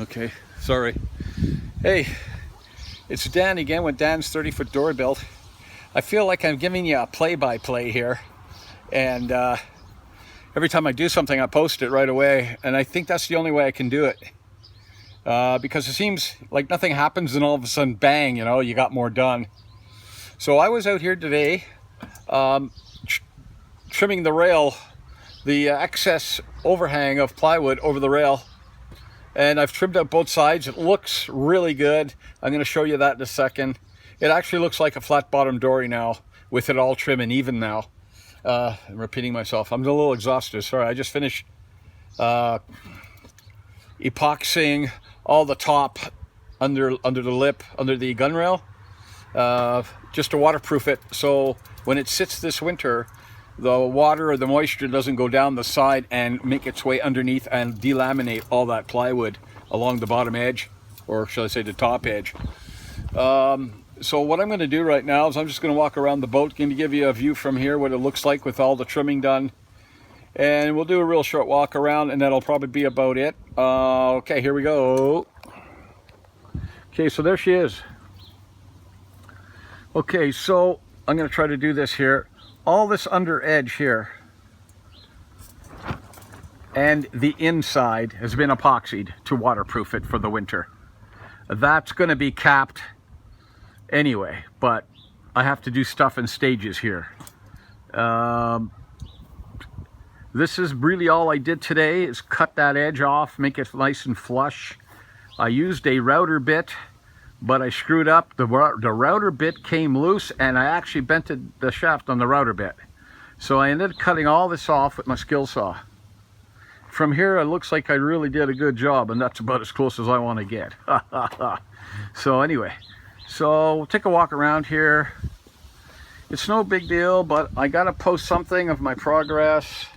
Okay, sorry. Hey, it's Dan again with Dan's 30-foot door build. I feel like I'm giving you a play-by-play here, and every time I do something I post it right away, and I think that's the only way I can do it, because it seems like nothing happens and all of a sudden bang, you know, you got more done. So I was out here today trimming the rail, the excess overhang of plywood over the rail, and I've trimmed out both sides. It looks really good. I'm going to show you that in a second. It actually looks like a flat bottom dory now, with it all trim and even now. I'm repeating myself. I'm a little exhausted. Sorry, I just finished epoxying all the top under the lip, under the gun rail, just to waterproof it. So when it sits this winter, the water or the moisture doesn't go down the side and make its way underneath and delaminate all that plywood along the bottom edge, or shall I say the top edge. So what I'm going to do right now is I'm just going to walk around the boat, going to give you a view from here what it looks like with all the trimming done, and we'll do a real short walk around, and that'll probably be about it. Okay, here we go. Okay, so there she is. Okay, so I'm going to try to do this here. All this under edge here and the inside has been epoxied to waterproof it for the winter. That's going to be capped anyway, but I have to do stuff in stages here. This is really all I did today, is cut that edge off, make it nice and flush. I used a router bit, but I screwed up. The router bit came loose, and I actually bented the shaft on the router bit. So I ended up cutting all this off with my skill saw. From here, it looks like I really did a good job, and that's about as close as I want to get. So anyway, so we'll take a walk around here. It's no big deal, but I got to post something of my progress.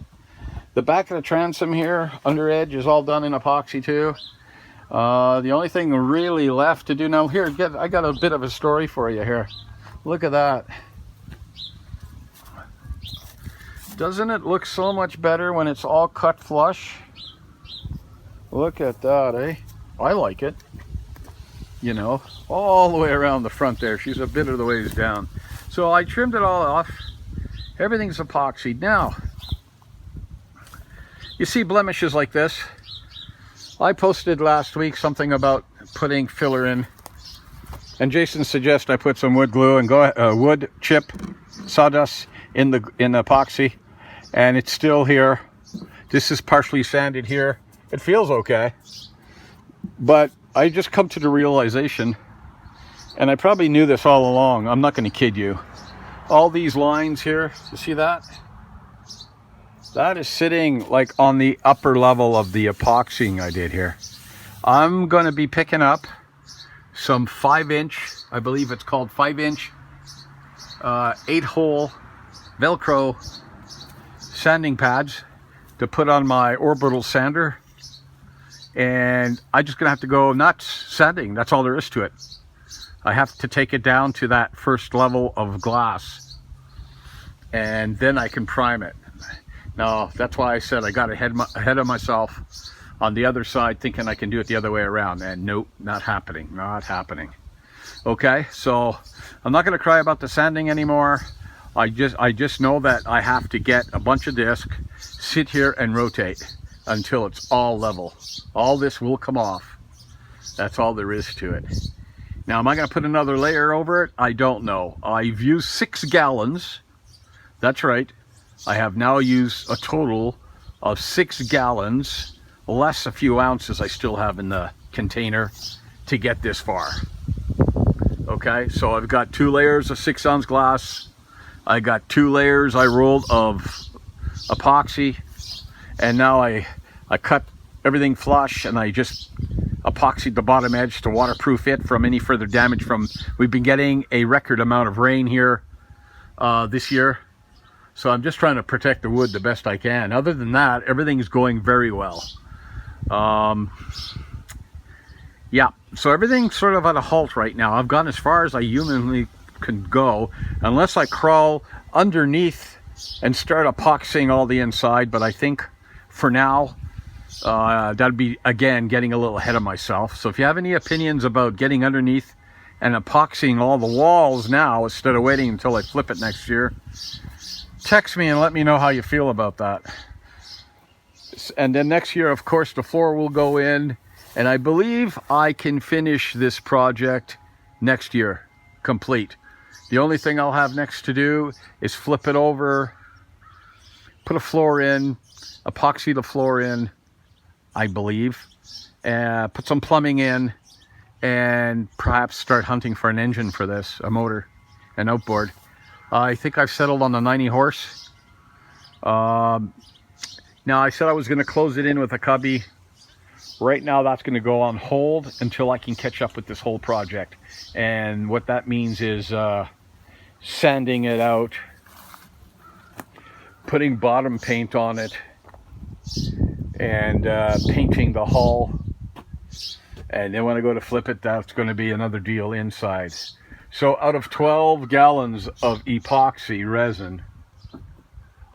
The back of the transom here, under edge, is all done in epoxy too. The only thing really left to do now, here, I got a bit of a story for you here. Look at that. Doesn't it look so much better when it's all cut flush? Look at that, eh? I like it. You know, all the way around the front there. She's a bit of the ways down. So I trimmed it all off. Everything's epoxied. Now, you see blemishes like this. I posted last week something about putting filler in, and Jason suggests I put some wood glue and wood chip sawdust in the epoxy, and it's still here. This is partially sanded here. It feels okay, but I just come to the realization, and I probably knew this all along, I'm not going to kid you, all these lines here, you see that? That is sitting like on the upper level of the epoxying I did here. I'm going to be picking up some 5-inch, I believe it's called 5-inch, 8-hole Velcro sanding pads to put on my orbital sander. And I'm just going to have to go nuts sanding. That's all there is to it. I have to take it down to that first level of glass, and then I can prime it. Now, that's why I said I got ahead of myself on the other side, thinking I can do it the other way around, and nope, not happening, not happening. Okay, so I'm not going to cry about the sanding anymore. I just know that I have to get a bunch of disc, sit here and rotate until it's all level. All this will come off. That's all there is to it. Now, am I going to put another layer over it? I don't know. I've used 6 gallons. That's right. I have now used a total of 6 gallons, less a few ounces I still have in the container to get this far. Okay, so I've got 2 layers of 6-ounce glass. I got 2 layers I rolled of epoxy, and now I cut everything flush, and I just epoxied the bottom edge to waterproof it from any further damage from, we've been getting a record amount of rain here this year. So I'm just trying to protect the wood the best I can. Other than that, everything's going very well. Yeah, so everything's sort of at a halt right now. I've gone as far as I humanly can go, unless I crawl underneath and start epoxying all the inside. But I think for now, That'd be, again, getting a little ahead of myself. So if you have any opinions about getting underneath and epoxying all the walls now instead of waiting until I flip it next year, text me and let me know how you feel about that. And then next year, of course, the floor will go in, and I believe I can finish this project next year complete. The only thing I'll have next to do is flip it over, put a floor in, epoxy the floor in, I believe, and put some plumbing in, and perhaps start hunting for an engine for this, a motor, an outboard. I think I've settled on the 90 horse. Now, I said I was going to close it in with a cubby. Right now, that's going to go on hold until I can catch up with this whole project. And what that means is sanding it out, putting bottom paint on it, and painting the hull. And then when I go to flip it, that's going to be another deal inside. So out of 12 gallons of epoxy resin,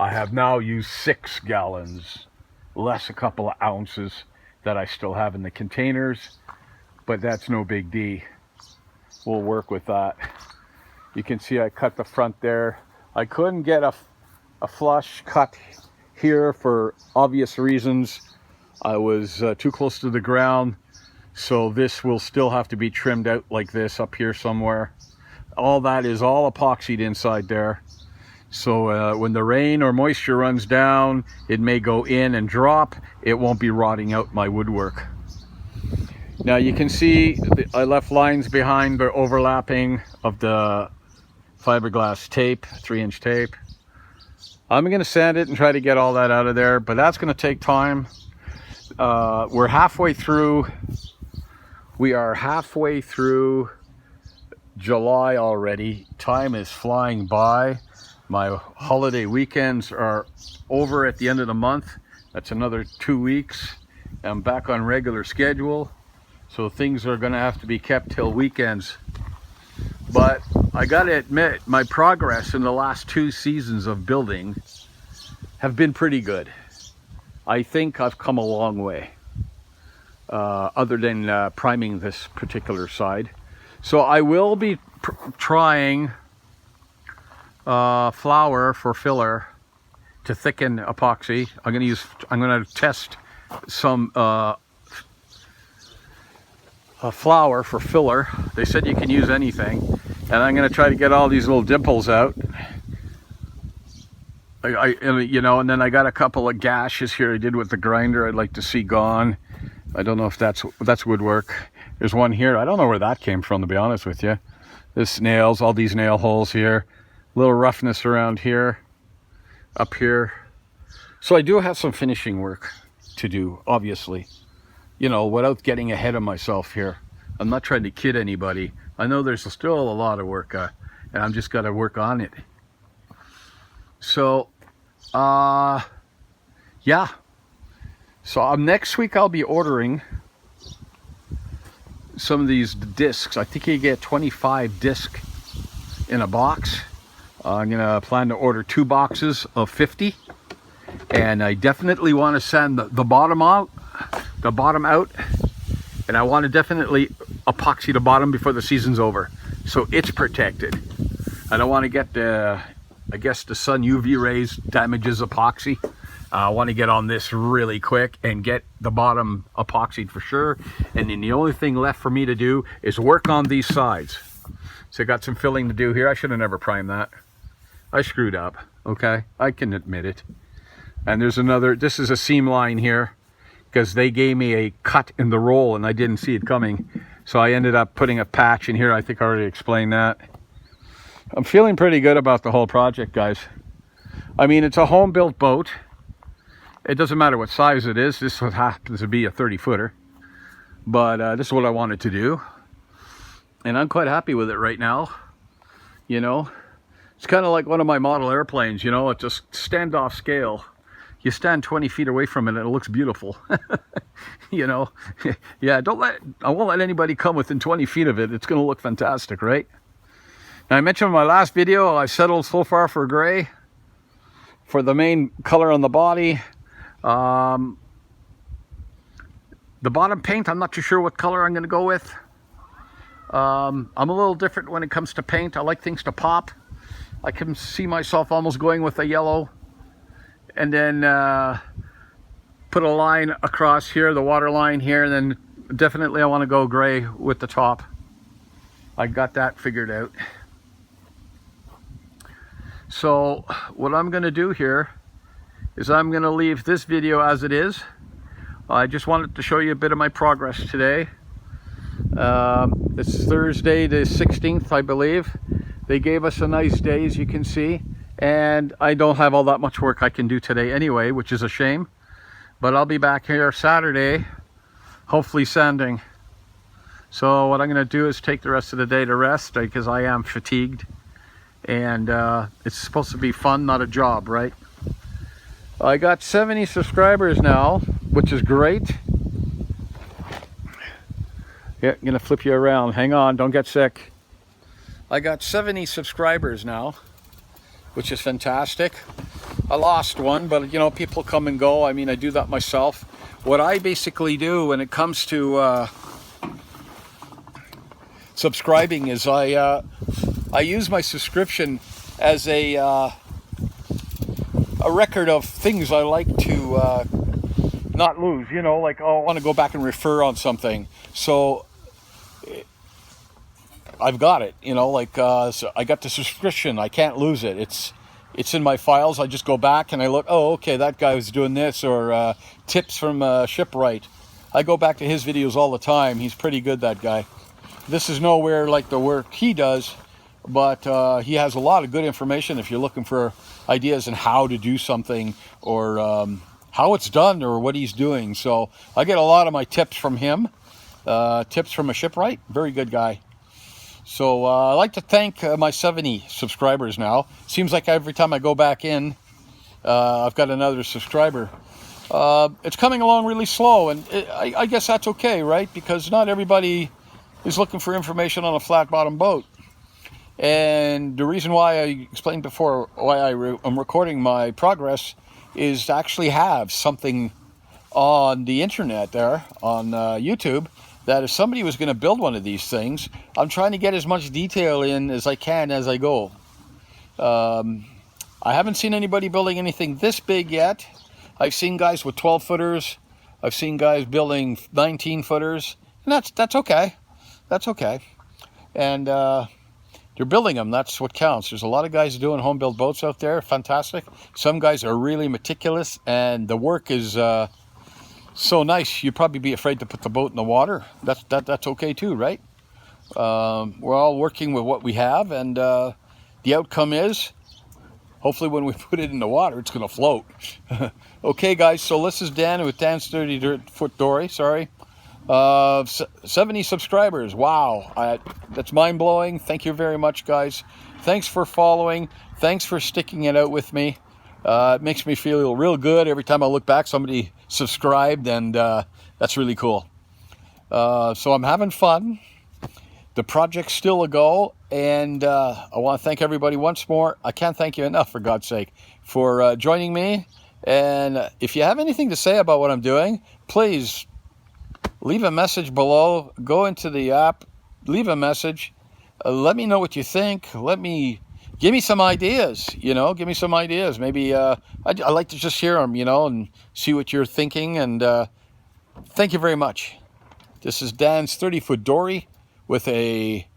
I have now used 6 gallons, less a couple of ounces that I still have in the containers, but that's no big deal. We'll work with that. You can see I cut the front there. I couldn't get a flush cut here for obvious reasons. I was too close to the ground, so this will still have to be trimmed out like this up here somewhere. All that is all epoxied inside there. So when the rain or moisture runs down, it may go in and drop. It won't be rotting out my woodwork. Now you can see I left lines behind the overlapping of the fiberglass tape, 3-inch tape. I'm going to sand it and try to get all that out of there, but that's going to take time. We're halfway through. We are halfway through July already. Time is flying by. My holiday weekends are over at the end of the month. That's another 2 weeks. I'm back on regular schedule. So things are going to have to be kept till weekends. But I got to admit, my progress in the last 2 seasons of building have been pretty good. I think I've come a long way, other than priming this particular side. So I will be trying flour for filler to thicken epoxy. I'm going to test some flour for filler. They said you can use anything, and I'm going to try to get all these little dimples out. You know, and then I got a couple of gashes here I did with the grinder I'd like to see gone. I don't know if that's woodwork. There's one here. I don't know where that came from, to be honest with you. This nails, all these nail holes here. Little roughness around here, up here. So I do have some finishing work to do, obviously. You know, without getting ahead of myself here. I'm not trying to kid anybody. I know there's still a lot of work, and I'm just got to work on it. So, yeah. So next week I'll be ordering some of these discs. I think you get 25 discs in a box. I'm gonna plan to order 2 boxes of 50, and I definitely want to sand the bottom out, and I want to definitely epoxy the bottom before the season's over, so it's protected. I don't want to get the, I guess the sun UV rays damages epoxy. I want to get on this really quick and get the bottom epoxied for sure, and then the only thing left for me to do is work on these sides. So I got some filling to do here. I should have never primed that. I screwed up, okay? I can admit it. And there's another, this is a seam line here, because they gave me a cut in the roll and I didn't see it coming. So I ended up putting a patch in here. I think I already explained that. I'm feeling pretty good about the whole project, guys. I mean, it's a home-built boat. It doesn't matter what size it is. This happens to be a 30-footer. But this is what I wanted to do. And I'm quite happy with it right now. You know, it's kind of like one of my model airplanes, you know, it's just standoff scale. You stand 20 feet away from it and it looks beautiful. You know, yeah, I won't let anybody come within 20 feet of it. It's going to look fantastic, right? Now, I mentioned in my last video, I settled so far for gray for the main color on the body. The bottom paint, I'm not too sure what color I'm going to go with. I'm a little different when it comes to paint. I like things to pop. I can see myself almost going with a yellow, and then put a line across here, the water line here, and then definitely I want to go gray with the top. I got that figured out. So what I'm going to do here is I'm going to leave this video as it is. I just wanted to show you a bit of my progress today. It's Thursday the 16th, I believe. They gave us a nice day, as you can see, and I don't have all that much work I can do today anyway, which is a shame. But I'll be back here Saturday, hopefully sanding. So what I'm going to do is take the rest of the day to rest, because I am fatigued, and it's supposed to be fun, not a job, right? I got 70 subscribers now, which is great. Yeah, I'm gonna flip you around. Hang on, don't get sick. I got 70 subscribers now, which is fantastic. I lost one, but you know, people come and go. I mean, I do that myself. What I basically do when it comes to subscribing is I use my subscription as a record of things I like to not lose, you know, like, oh, I want to go back and refer on something. So I've got it, you know, like, so I got the subscription. I can't lose it. It's in my files. I just go back and I look, oh, okay, that guy was doing this, or tips from Shipwright. I go back to his videos all the time. He's pretty good, that guy. This is nowhere like the work he does, but he has a lot of good information if you're looking for ideas on how to do something, or how it's done, or what he's doing. So I get a lot of my tips from him. Tips from a Shipwright, very good guy. So I'd like to thank my 70 subscribers now. Seems like every time I go back in, I've got another subscriber. It's coming along really slow, and I guess that's okay, right? Because not everybody is looking for information on a flat bottom boat. And the reason why I explained before why I'm recording my progress is to actually have something on the internet there, on YouTube, that if somebody was going to build one of these things, I'm trying to get as much detail in as I can as I go. I haven't seen anybody building anything this big yet. I've seen guys with 12 footers. I've seen guys building 19 footers. And that's okay. That's okay. And they're building them. That's what counts. There's a lot of guys doing home built boats out there. Fantastic. Some guys are really meticulous, and the work is so nice. You'd probably be afraid to put the boat in the water. That's okay too, right? We're all working with what we have, and the outcome is, hopefully when we put it in the water, it's going to float. Okay, guys, so this is Dan with Dan's 30-foot dory. Sorry. 70 subscribers. Wow. That's mind-blowing. Thank you very much, guys. Thanks for following. Thanks for sticking it out with me. It makes me feel real good every time I look back. Somebody subscribed, and that's really cool. So I'm having fun. The project's still a go, and I want to thank everybody once more. I can't thank you enough, for God's sake, for joining me. And if you have anything to say about what I'm doing, please leave a message below. Go into the app, leave a message. Let me know what you think. Give me some ideas, you know, give me some ideas. Maybe I like to just hear them, you know, and see what you're thinking. And thank you very much. This is Dan's 30-foot dory with a